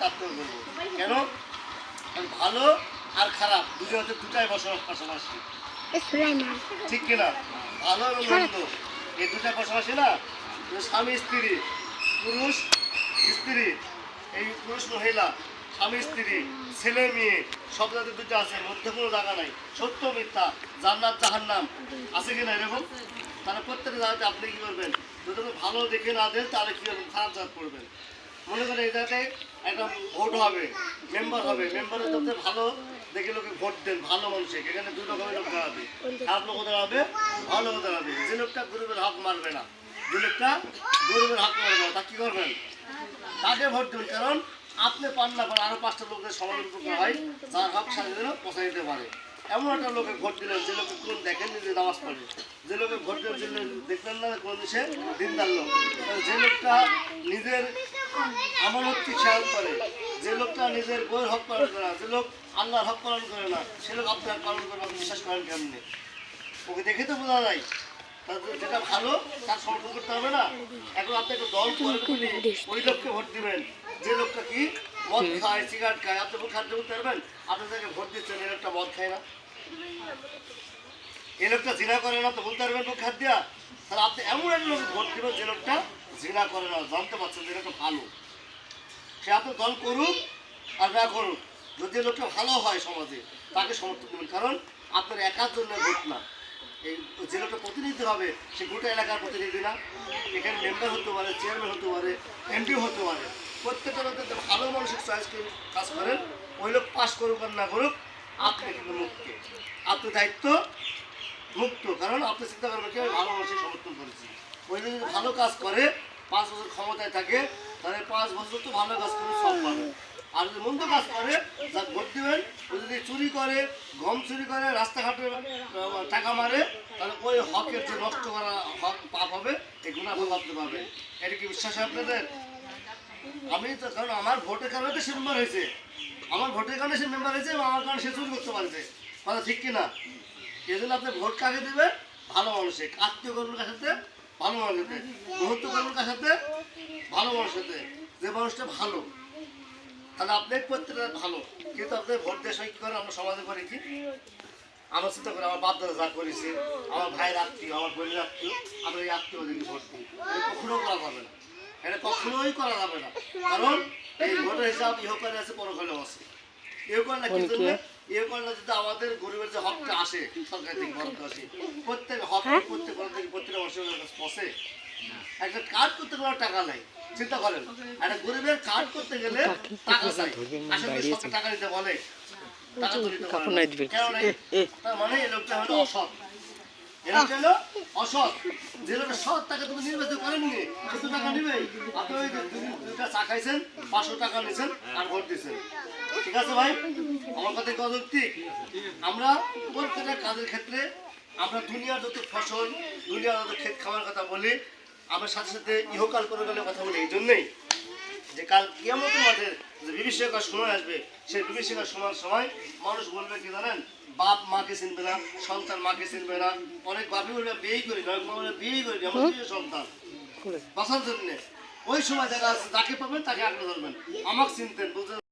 পার্থক্য করবো। কেন? ভালো আর খারাপ দুটাই বসবাস পাশাপাশি, ঠিক কিনা? ভালো এবং মন্দ এই দুটা পাশাপাশি না। স্বামী স্ত্রী, পুরুষ স্ত্রী, এই পুরুষ মহিলা, স্বামী স্ত্রী, ছেলে মেয়ে, সব জাতি দুটো আছে, মধ্যে কোনো জায়গা নাই। সত্য মিথ্যা, জান্নাত জাহান্নাম আছে কিনা এরকম? তাহলে প্রত্যেকটা জায়গাতে আপনি কি করবেন? যদি ভালো দেখে না দেন তাহলে কি করবেন? খারাপ জাত করবেন। মনে করেন এই জায়গায় একটা ভোট হবে, মেম্বার হবে, মেম্বারের মধ্যে ভালো দেখে লোকে ভোট দেন, ভালো মানুষকে। এখানে দুই রকমের লোক দাঁড়াবে, খারাপ লোক দাঁড়াবে, ভালো লোক দাঁড়াবে। যে লোকটা গরিবের হক মারবে না, যে লোকটা গরিবের হক মারবে না, তা কি করবেন? তাকে ভোট দেবেন। কারণ আপনি পান না পান আরো 5টা লোকদের সমাজের উপকার হয়, যার হক সারা পৌঁছে দিতে পারে। এমন একটা লোকে ভোট দিলেন যে লোকে কোন দেখেন যে নামাজ পড়ে, যে লোকে ভোট দিলেন দেখলেন না কোন দেশে দিনদার লোক, যে লোকটা নিজের আমানতকে খেয়াল করে, যে লোকটা নিজের বইয়ের হক পালন করে না, যে লোক আল্লাহর হক পালন করে না, সে লোক আপনার পালন করে আপনি বিশ্বাস করেন কেমনি? ওকে দেখে তো বোঝা যায় যেটা ভালো তার সমর্থন করতে হবে না। এখন আপনি একটা দল করেন বলে ওই লোককে ভোট দিবেন যে লোকটা কি মদ খায়, সিগারেট খায়। আপনি ভোট খাদ্য বলতে পারবেন? আপনি তাকে ভোট দিচ্ছেন এই লোকটা মদ খায় না, এই লোকটা জিনা করে না, তো বলতে পারবেন ভোট খাদ দিয়া? তাহলে আপনি এমন একটা লোক ভোট দিবেন যে লোকটা জিনা করে না, জানতে পারছেন যে লোকটা ভালো। সে আপনার দল করুক আর না করুক, যদি লোকটা ভালো হয় সমাজে তাকে সমর্থন দেবেন। কারণ আপনার একার জন্য ভোট না, এই যে লোকটা প্রতিনিধি হবে সে গোটা এলাকার প্রতিনিধি না। এখানে মেম্বার হতে পারে, চেয়ারম্যান হতে পারে, এমপি হতে পারে। প্রত্যেকটা লোকের ভালো মানুষের চয়েস কাজ করেন, ওই লোক পাস করুক আর না করুক আপনি কিন্তু মুক্ত, আপনার দায়িত্ব মুক্ত। কারণ আপনি চিন্তা করবেন কি আমি ভালো মানুষের সমর্থন করেছি। ওই যদি ভালো কাজ করে 5 বছর ক্ষমতায় থাকে তাহলে 5 বছর তো ভালো কাজ করে সব পাবে। আর যদি মন্দ কাজ করে যা ভোট দেবেন, ও যদি চুরি করে, গম চুরি করে, রাস্তাঘাটে টাকা মারে, তাহলে ওই হকের যে নষ্ট করা হক পাপ হবে, এই গুণা ভাবতে পারবে। এটা কি বিশ্বাস হয় আপনাদের? আমি তো, কারণ আমার ভোটের কারণে তো সে মেম্বার হয়েছে, আমার ভোটের কারণে সে মেম্বার হয়েছে এবং আমার কারণে সে চুরি করতে পারছে। কথা ঠিক কিনা? এই জন্য আপনি ভোট কাকে দেবেন? ভালো মানুষে, আত্মীয় কর্মীর সাথে ভালো মানুষের সাথে, মুহূর্ত কর্মীর সাথে ভালো মানুষের সাথে, যে মানুষটা ভালো। তাহলে আপনি প্রত্যেকটা ভালো, কিন্তু আপনি ভোট দেওয়ার সময় কী করেন? আমরা সমাজে করে কি আমার চিন্তা করে আমার বাপ দাদা যা করেছে, আমার ভাইয়ের আত্মীয়, আমার বোনের আত্মীয়, আমরা এই আত্মীয় ওদেরকে ভোট দিই। এটা কখনো করা যাবে না, এটা কখনোই করা যাবে না। কারণ এই ভোটের হিসাব ইহকালে আছে, পরকালেও আছে। ইহকাল না কি জন্য? ইহকাল না যদি আমাদের গরিবের যে হকটা আসে সরকার থেকে বরাদ্দ আসে, প্রত্যেক হক প্রত্যেকটা মানুষের কাছে পৌঁছে। একটা কার্ড করতে কোনো টাকা নাই, চিন্তা করেন। একটা গরিবের কার্ড করতে গেলে টাকা চাই, আসলে সরকার টাকা দিতে বলে, টাকা তো দিতে পারে না। কেন নাই? তার মানে এই লোকটা হলো অসৎ, এই লোকটা হলো অসৎ। যে লোকটা সৎ তাকে তুমি নির্বাচন করেননি, সে তো টাকা নিবেই। আপনি ওই দুটা চা খাইছেন, 500 টাকা নিয়েছেন আর ভোট দিচ্ছেন, ঠিক আছে ভাই? আমার কথা যৌক্তিক। আমরা প্রত্যেকটা কাজের ক্ষেত্রে আমরা দুনিয়ার যত ফসল, দুনিয়ার যত ক্ষেত খাওয়ার কথা বলি, আমরা সাথে সাথে ইহকাল করে গেলে কথা বলি এই জন্যই যে কাল কিয়ামতের মাঠে যে বিভীষিকার সময় আসবে, সেই বিভীষিকার সময় মানুষ বলবে কি জানেন? বাপ মাকে চিনবে না, সন্তান মাকে চিনবে না। অনেক বাপি বলবে বিয়েই করি না, বিয়েই করি না, আমার সন্তান বাঁচার জন্য। ওই সময় দেখা যাচ্ছে যাকে পাবেন তাকে আঁকড়ে ধরবেন, আমাকে চিনতেন বলতে